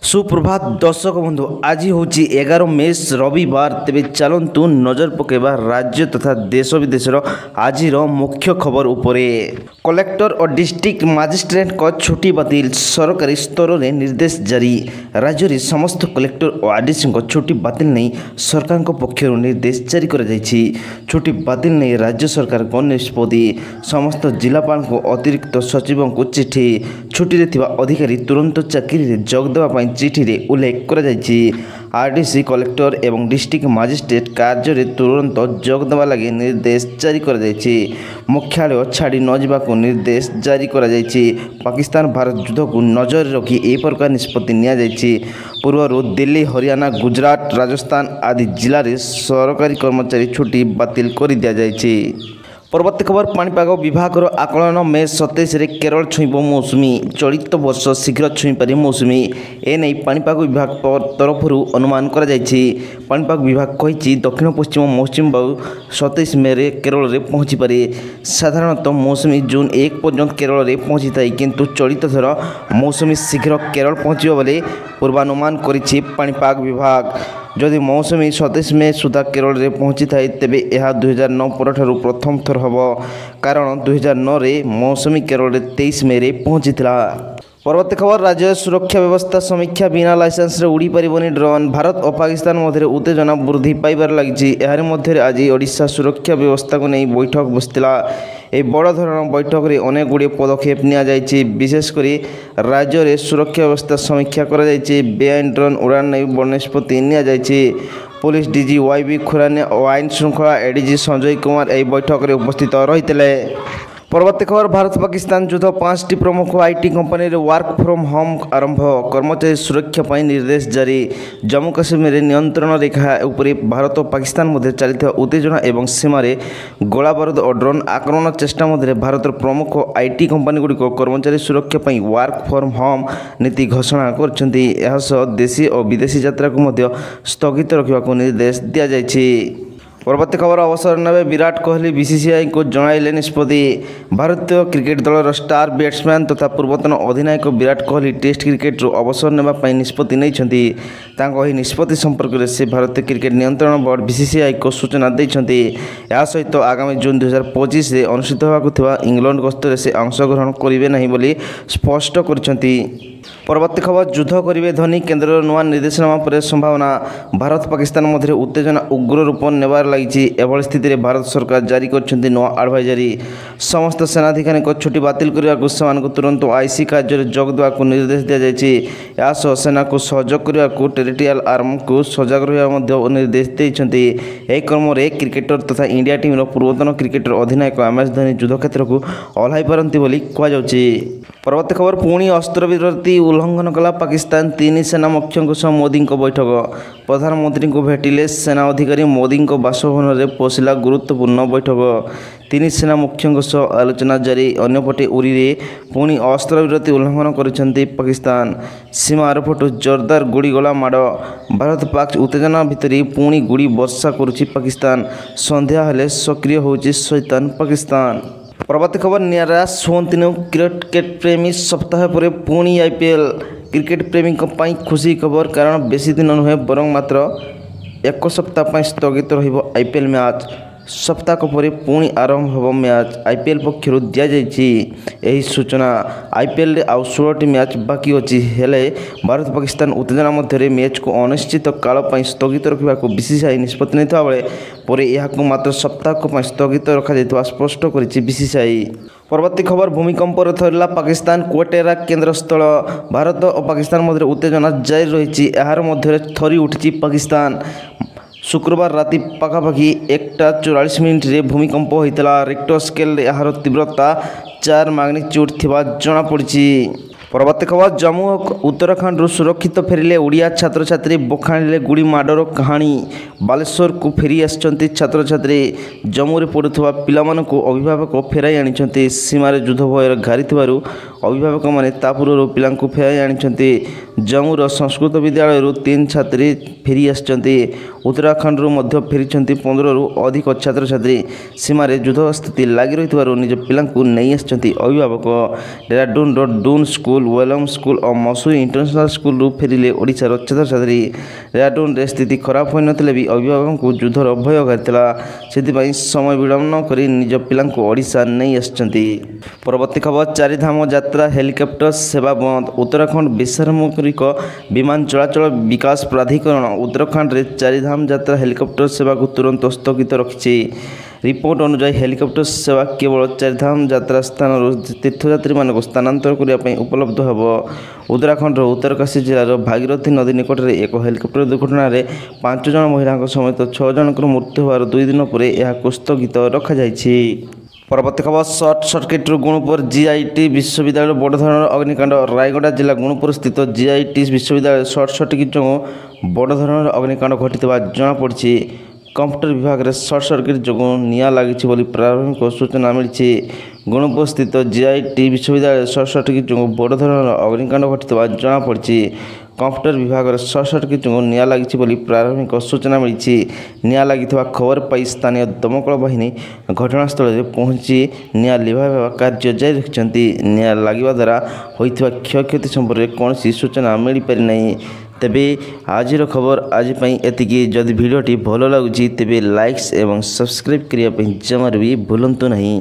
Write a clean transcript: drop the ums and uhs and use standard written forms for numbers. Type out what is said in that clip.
सुप्रभात दर्शक बंधु आज हूँ 11 मे रविवार तेज चलतु नजर पकेबा राज्य तथा देश विदेशर आज मुख्य खबर उपरे। कलेक्टर और डिस्ट्रिक्ट मजिस्ट्रेट को छुट्टी बातिल सरकारी स्तर में निर्देश जारी। राज्य में समस्त कलेक्टर और आरडीसी को छुट्टी बातिल नहीं सरकार पक्ष निर्देश जारी कर छुट्टी बातिल नहीं राज्य सरकार को निष्पत्ति। समस्त जिलापाल को अतिरिक्त सचिव को चिठी छुट्टी अधिकारी तुरंत चाकरी जोग देवाई चिठी रे उल्लेख कर आरडीसी कलेक्टर एवं डिस्ट्रिक्ट मजिस्ट्रेट कार्य में तुरंत जोग देवा लगी निर्देश जारी कर मुख्यालय छाड़ी न जावाक निर्देश जारी कर पाकिस्तान भारत युद्ध को नजर रखी ए प्रकार निष्पत्ति नि पूर्व दिल्ली हरियाणा गुजरात राजस्थान आदि जिले में सरकारी कर्मचारी छुट्टी बातिल कर दि। परवर्ती खबर पाणीपाग विभाग आकलन मे 27 केरल छुईब मौसुमी। चलित वर्ष शीघ्र छुईपारे मौसुमी एने पाणीपाग विभाग तरफ अनुमान कर पाणीपाग विभाग कही दक्षिण पश्चिम मौसुमी बायु 27 मे केरल में पहुँची पारे। साधारणतः मौसुमी जून 1 पर्यंत केरल में पहुँची था किंतु चलित थर मौसुमी शीघ्र केरल पहुँचो बोले पूर्वानुमान करिछि पाणीपाग विभाग। जदि मौसुमी 27 मे सुधा केरल में पहुँची थाए तेबे यह 2009 परठारु प्रथम थर हम कारण 2009 रे मौसुमी केरल में 23 मे रे पहुँची था। परवर्ती खबर राज्य सुरक्षा व्यवस्था समीक्षा बिना लाइसेंस रे उड़ी पारिबनी ड्रोन। भारत और पाकिस्तान मध्य उत्तेजना वृद्धि पाइबार लगी। यार मध्य आज ओडिशा सुरक्षा व्यवस्था को नहीं बैठक बसला। ए बड़ धरण बैठक में अनेक गुड़े पदक्षेप नि विशेषकर राज्य में सुरक्षा व्यवस्था समीक्षा कर बेआईन ड्रोन उड़ान नहीं बड़ निष्पत्ति नि पुलिस डीजी वाईबी खुरानी और आईन श्रृंखला एडीजी संजय कुमार यह बैठक में उपस्थित रही। परवर्ती खबर भारत पाकिस्तान युद्ध 5टी प्रमुख आईटी कंपनी रे वर्क फ्रॉम होम आरंभ। कर्मचारी सुरक्षा पर निर्देश जारी। जम्मू काश्मीर नियंत्रण रेखा उपरे भारत और पाकिस्तान मध्य चलता उत्तेजना एवं सीमार गोला बारूद और ड्रोन आक्रमण चेष्टा मध्य भारत प्रमुख आईटी कंपनी गुड़िक कर्मचारी सुरक्षा पर वर्क फ्रॉम होम नीति घोषणा कर देशी और विदेशी यात्रा को स्थगित रखा निर्देश दि जाएगी। परवर्ती खबर अवसर ने विराट कोहली बीसीसीआई को जनइले निष्पत्ति। भारतीय क्रिकेट दलर स्टार बैट्समैन तथा पूर्वतन अधिनायक विराट कोहली टेस्ट क्रिकेट अवसर नेबाई निष्पत्ति नहीं निष्पत्ति संपर्क में से भारतीय क्रिकेट नियंत्रण बोर्ड बीसीसीआई को सूचना देते। यह सहित आगामी जून 2025 में अनुष्ठित होगा इंग्लैंड गस्तर से अंशग्रहण करेंगे नहीं बोली स्पष्ट कर। परवर्ती खबर युद्ध करेंगे धोनी केन्द्र नुआ निर्देशनामा पर संभावना। भारत पाकिस्तान मध्य उत्तेजना उग्र रूप नेबार लगी। एभली स्थित में भारत सरकार जारी कर नुआ एडवाइजरी। समस्त सेनाधिकारी को छुट्टी बातिल करने को तुरंत आईसी कार्य जोग देवाक निर्देश दि जाए। सेना को सहयोग करने को टेरिटोरियल आर्म को सजग रहा निर्देश देते। यह क्रम में क्रिकेटर तथा इंडिया टीम पूर्वतन क्रिकेटर अधिनायक MS धोनी युद्ध क्षेत्र को ओह्लाई पारती कहुच्छी। परवर्ती खबर पुणी अस्त्रविरति उल्लंघन कला पाकिस्तान। 3 सेना मुख्यों सह मोदी बैठक। प्रधानमंत्री को भेटिले सेना अधिकारी मोदी बासभवन में पशिला गुरुत्वपूर्ण बैठक। 3 सेना मुख्यों सह आलोचना जारी। अन्यपटे उरी में पुणी अस्त्रविरति उल्लंघन कर पाकिस्तान। सीमा आरपटू जोरदार गुड़ीगोला माड़। भारत पाक उत्तेजना भितर पुणी गुड़ी वर्षा करुच्ची पाकिस्तान। संध्या हेले सक्रिय होउची शैतान पाकिस्तान। परवर्ती खबर निरा सुहंतिनु क्रिकेट प्रेमी सप्ताह पर पुणी आईपीएल। क्रिकेट प्रेमी खुशी खबर कारण बेसी दिन नुहे बरं मात्र 1 सप्ताह स्थगित रहिबो आईपीएल मैच। सप्ताह पर पुणी आरंभ हो मैच। आईपीएल पक्षर दि सूचना। आईपीएल आउ 16टी मैच बाकी अच्छी हेले भारत पाकिस्तान उत्तेजना मध्य मैच को अनिश्चित काल स्थगित रखा बीसीसीआई निष्पत्ति नहीं बेले पर यह मात्र सप्ताह स्थगित रखा स्पष्ट कर बीसीसीआई। परवर्ती खबर भूमिकंप थरला पाकिस्तान कोटेरा केन्द्रस्थल। भारत और पाकिस्तान मध्य उत्तेजना जारी रही। यार मध्य थरी उठी पाकिस्तान। शुक्रवार राति पाखापाखि 1:44 रे भूमिकंप होता। रिक्टर स्केल यार तीव्रता 4 मैग्नीट्यूड थिबा जना पड़ी। परवर्ती खबर जम्मू और उत्तराखंड सुरक्षित फेरिले ओडिया छात्र छात्री। बखाणीले गुड़ी माडर कहानी। बालेश्वर को फेरी आसचंती छात्र छात्री। जम्मू रे पढ़ुवा पिलामानकु अभिभावक फेराई आनिछंती। सीमार युद्ध भयर घारी अभिभावक माने ता पूर्व पिलांकु फेराई आनिछंती। जम्मूर संस्कृत विद्यालय 3 छात्री फेरी आसिଛନ୍ତି। उत्तराखंड ମଧ୍ୟ फेरी 15 अधिक छात्र छात्री सीमार युद्ध स्थिति लगी रही निज पिलांकु नहीं आसिଛନ୍ତି। अभिभावक डेहराडून डून स्कूल वेलम स्कूल और मसूरी इंटरनेशनल स्कूल फेरिले ओडिशार छात्र छात्री। डेहराडून रे स्थिति खराब होई नथिले भी अभिभावक को युद्धर भय घारिला से समय विलंब न करी निज पिलांकु ओडिशा नहीं आसिଛନ୍ତି। परवर्ती खबर चारिधाम यात्रा हेलिकॉप्टर सेवा बंद। उत्तराखंड बेसामरिक विमान चलाचल विकास प्राधिकरण उत्तराखंड रे चारिधाम यात्रा हेलिकॉप्टर सेवा को तुरंत स्थगित रखिछि। रिपोर्ट अनुसार हेलिकॉप्टर सेवा केवल चारिधाम यात्रा स्थान तीर्थयात्री मानक स्थानांतर करने उपलब्ध होब। उत्तराखंड उत्तरकाशी जिलार भागीरथी नदी निकट में एक हेलिकॉप्टर दुर्घटना रे 5 जन महिला समेत 6 जनक मृत्यु होवार 2 दिन पर यह स्थगित रखा जायछि। परवर्ती खबर सर्ट सर्किट गुणुपुर जीआईटी विश्वविद्यालय बड़ धरण अग्निकांड। रायगड़ा जिला गुणुपुर स्थित जीआईटी विश्वविद्यालय सर्ट सर्किट जो बड़ धरण अग्निकांड घटी जमापड़ी। कंप्यूटर विभाग में सर्ट सर्किट जो निआ लगी प्रारंभिक सूचना मिली। गुणुपुर स्थित जीआईटी विश्वविद्यालय सर्ट सर्किट जो बड़ धरण अग्निकांड घटी जमापड़ी। कंप्यूटर विभाग में सर्ट सर्किट जो निआ लगी प्रारंभिक सूचना मिली। निआ लगी खबर पाई स्थानीय दमकल बाहिनी घटनास्थल में पहुंची निआ लिभाइबा कार्य जारी रखिंट। निआ लगे द्वारा होता क्षयक्षति संपर्क में कौन सूचना मिल पारिना। तेबे आज खबर आज एतिकी। जदि भिडियोटी भल लगुच तेबे लाइक्स एवं सब्सक्राइब करने जमार भी भूलु नहीं।